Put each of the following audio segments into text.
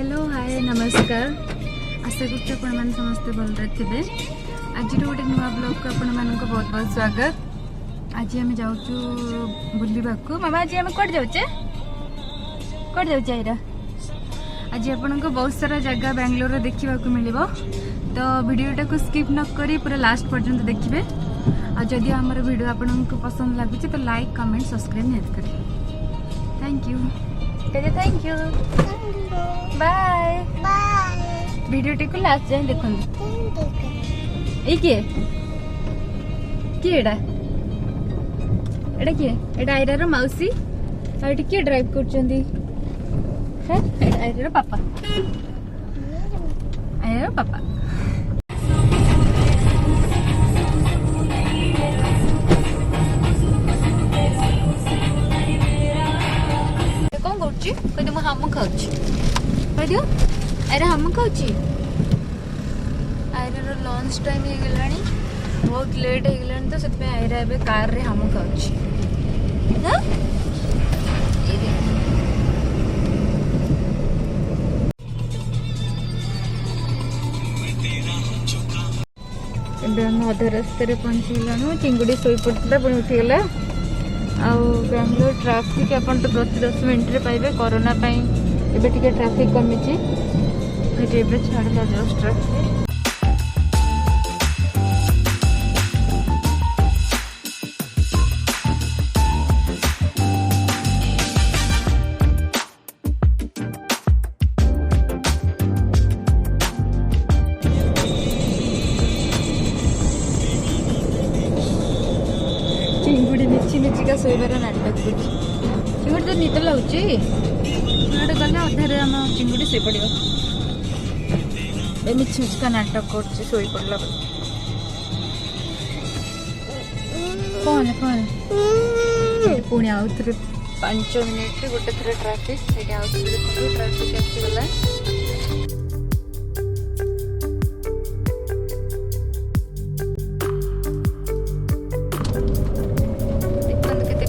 Hello hi नमस्कार आशा कर समस्ते भलरे थे आज गोटे नुआ ब्लॉग को आपण बहुत बहुत स्वागत। आज आम जाऊँ बुलवा मामा आज आम कट जाऊे आज आपण को बहुत सारा जगह बेंगलोर देखा मिल तो वीडियोटा को स्किप न करी पूरा लास्ट पर्यंत देखिए। और जदि आमर वीडियो आपण को पसंद लगुच तो लाइक कमेंट सब्सक्राइब निहाती करें। Thank you thank you bye bye. Video को लास्ट जाए देखो किए किए एटा किए एटा आयरार मौसी और किए ड्राइव कर आयरार पापा आयरार पापा। कौन कर हाम खाऊँ अरे हाम खाऊँ आयरार लंच टाइम हो गला बहुत लेट हो गला तो से आयरा ए कार रे हाम खाऊँ। अधे रास्ते पहुँचीगलु चिंगुड़ी शोई पड़ता पुणी उठीगला। बेंगलोर ट्राफिक अपन तो प्रति 10 मिनट पाइबे कोरोना एबे टिके ट्राफिक कमी छाड़ा जस्ट ट्राफिक। चिंगुड़ी मिची मिचिका शोबार नाटक चिंगुड़ी तो निद लगुच गले अधारे आम चिंगुड़ी शो पड़ मिची मिचिका नाटक कर शो पड़ा कौन कौन पुणी आउ थे 5 मिनिट गोटे थर ट्राफिक ट्राफिक आसीगला।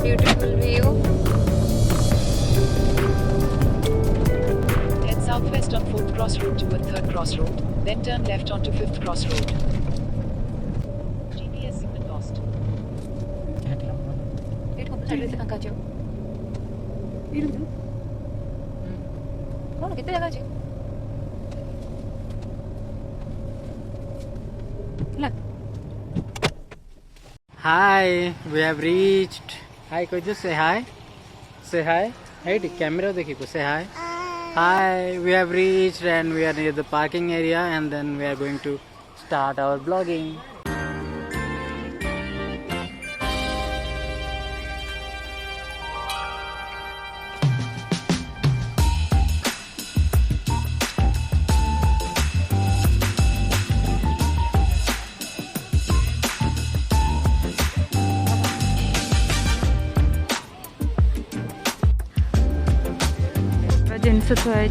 Beautiful view. Head southwest on 4th Crossroad toward 3rd Crossroad, then turn left onto 5th Crossroad. GPS signal lost. कौन कितने जगह जी लग। Hi, we have reached. Hi, could you say hi? Say hi. Hey, the camera देखिए को say hi. Hi, we have reached and we are near the parking area and then we are going to start our vlogging. जिनस थुआई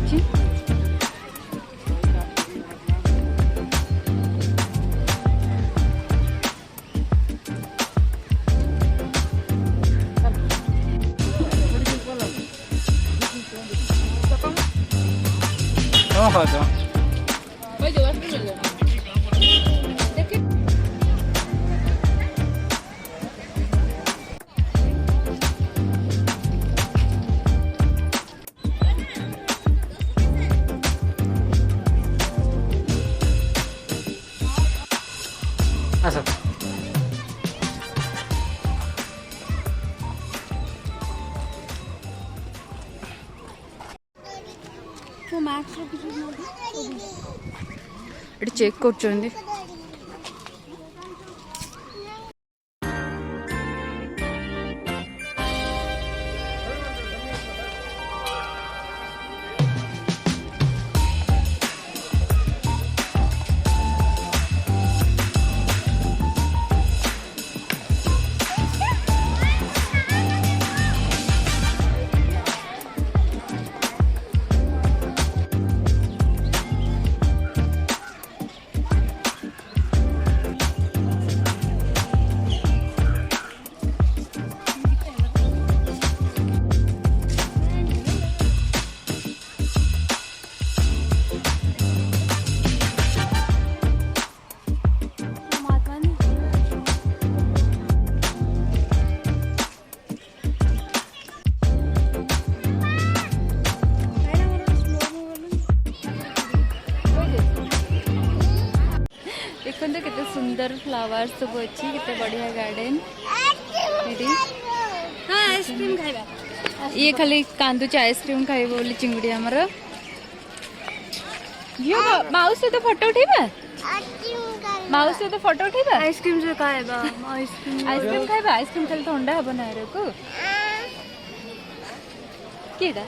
check कर सुंदर flower सब अच्छी केते बढ़िया गार्डन हाँ आइसक्रीम खाइबा ये खाली कांदुच आइसक्रीम खाइबो बोली चिंगुड़ी हमर यो माउस से तो फोटो उठेबा माउस से तो फोटो उठेबा आइसक्रीम से खाइबा आइसक्रीम खाइबा आइसक्रीम खाली ठंडा हबो ना रे को केदा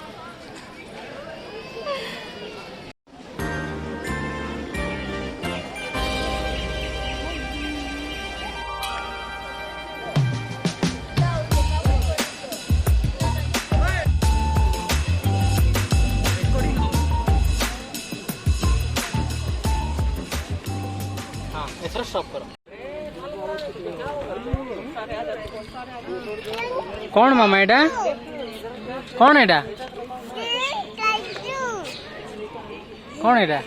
स्टॉप करो कौन मामा एटा कौन एटा कौन एटा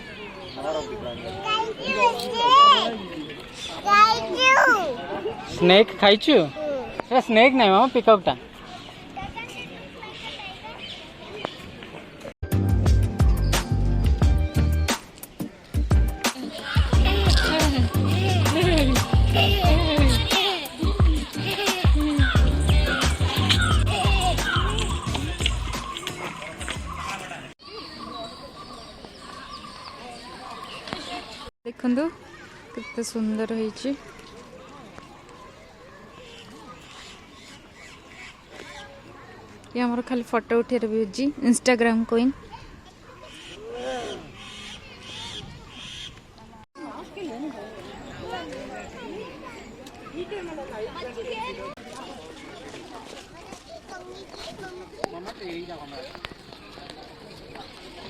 स्नेक खाइछु स्नेक नहीं मामा पिकअप टा देखंदु कितने सुंदर होईची ये हमर खाली फोटो उठे रही जी इंस्टाग्राम कोइन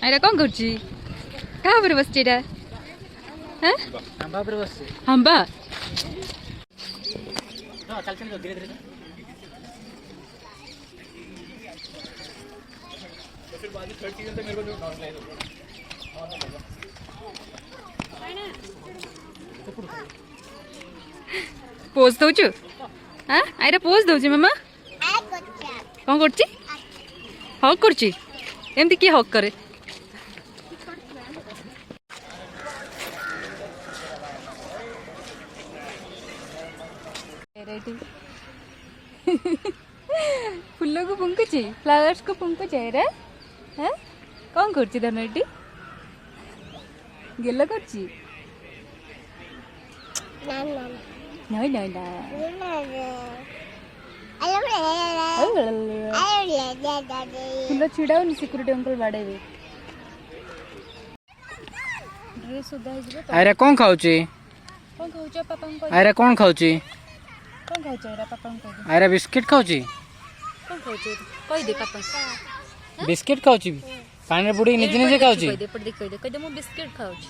अरे कौन करची कहाँ पर बस चिड़ा हैं हंबा पर बस हंबा हां चल चल धीरे धीरे तो फिर बाद में थर्ड सीजन तक मेरे को जो डाउन लाइन पोज दउछु हां आइरा पोज दउछु मामा कौन करची हक करची एमती की हक करे फुल को पुंकुची फ्लावर्स को पुंकुची रे हैं कौन करची धन एटी गेल करची नहीं नहीं ना फुल छिड़ाओ सिक्यूरिटी अंकल बाड़ेबे ड्रेस उदा अरे कौन खाउची कौन खाउछ पापा को अरे कौन खाउची कौन खाउछ रे पापा को अरे बिस्किट खाउची कौन खाउछ कहि दे पापा बिस्किट खाउची पानी बुड़ी निजे निजे खाउची कहि दे मु बिस्किट खाउछ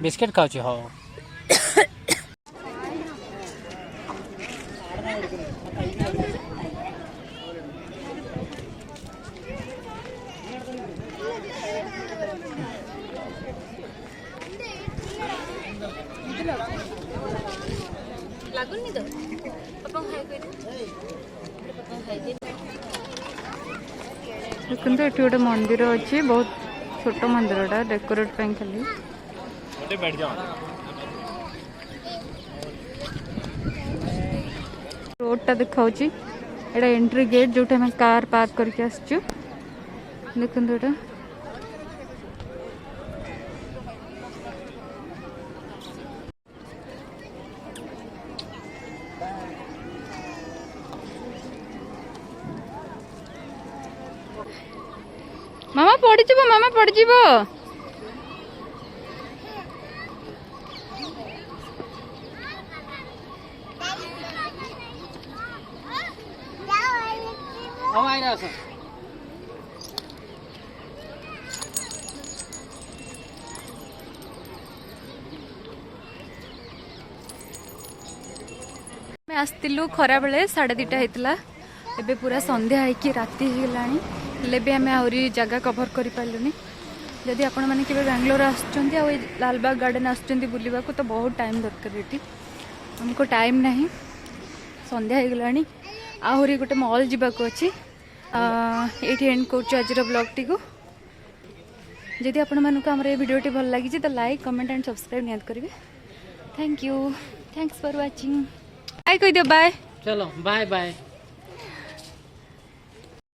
बिस्किट खाउची हो लागुनी तो पापा खाइ कहि दे पापा खाइ दे देखंतु एठी गोटे मंदिर अछि बहुत छोट मंदिरटा डेकोरेट ପାଇଁ खाली ओटे बैठ जाओ रोडटा देखाउछि एटा एंट्री गेट जोटा हम कार पार्क करके आसछु देखंतु एटा मामा पड़ीजिबो मामा पड़ीजिबो हम आइना आस मैं आसतिलु खरा बेले 2:30 हेतला एबे पूरा संध्या है राति होगलानी हेले भी आम आहरी जगह कभर कर पार्लुनी जदि आपण मैंने केवे बेंगलोर आसुचंती आ लालबाग गार्डन आसुचंती बुलिबा को तो बहुत टाइम दरकार एटी हमको टाइम नहीं संध्या होगलानी आहरी गोटे मॉल जीवाको अच्छी ये एंड कर आज ब्लॉग को जदि आपण मानक आम वीडियो भल लगी तो लाइक कमेंट एंड सब्सक्राइब नियत करेंगे thank you thanks for watching bye कह दियो बाय चलो बाय बाय